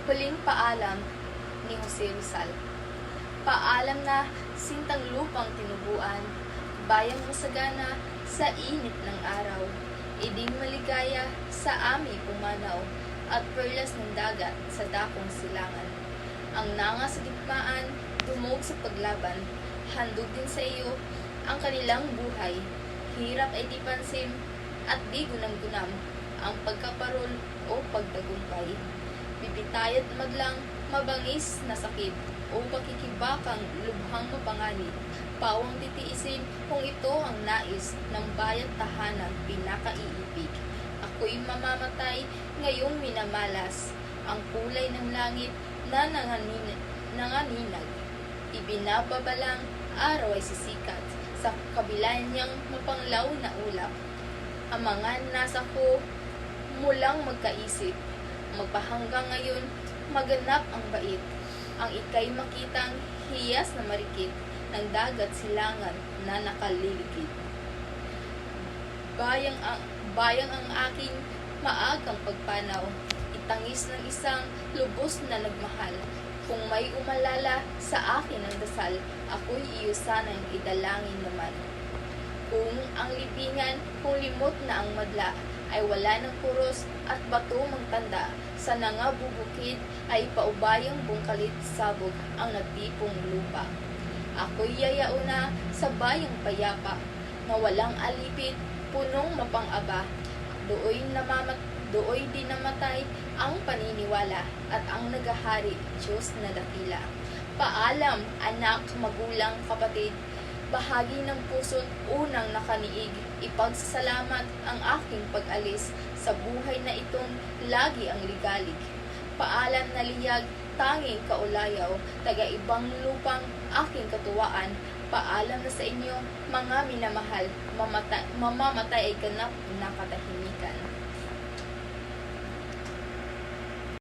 Huling paalam ni Jose Rizal. Paalam na sintang lupang tinubuan, bayang masagana sa init ng araw. Iding maligaya sa ami pumanaw, at perlas ng dagat sa dakong silangan. Ang nanga sa digmaan, dumog sa paglaban, handog din sa iyo ang kanilang buhay. Hirap ay di pansim, at di gunam-gunam ang pagkaparol o pagtagumpay. Bibitayat maglang mabangis na sakit o pakikibakang lubhang mapanganib. Pawang titiisin kung ito ang nais ng bayat tahanang pinakaiibig. Ako'y mamamatay ngayong minamalas ang kulay ng langit na nanganinag. Ibinababalang araw ay sisikat sa kabila niyang mapanglaw na ulap. Ang mga nasa ko mulang magkaisip, magpahanggang ngayon maganap ang bait. Ang ika'y makitang hiyas na marikit ng dagat silangan na nakaliligid. Bayang ang aking maagang pagpanaw, itangis ng isang lubos na nagmahal. Kung may umalala sa akin ng dasal, ako'y iyo sanang idalangin naman. Kung ang libingan, kung limot na ang madla, ay wala ng kuros at bato magtanda, sa nangabubukid ay paubayang bungkalit sabog ang nagtipong lupa. Ako'y yayauna sa bayang payapa, na walang alipit, punong mapang-aba. Dooy din namatay ang paniniwala at ang nagahari, Diyos na dakila. Paalam, anak, magulang, kapatid, bahagi ng puso't unang nakaniig, ipagsasalamat ang aking pag-alis sa buhay na itong lagi ang ligalig. Paalam na liyag, tanging kaulayaw, taga-ibang lupang aking katuwaan. Paalam na sa inyo, mga minamahal, mamamatay ay ganap na katahimikan.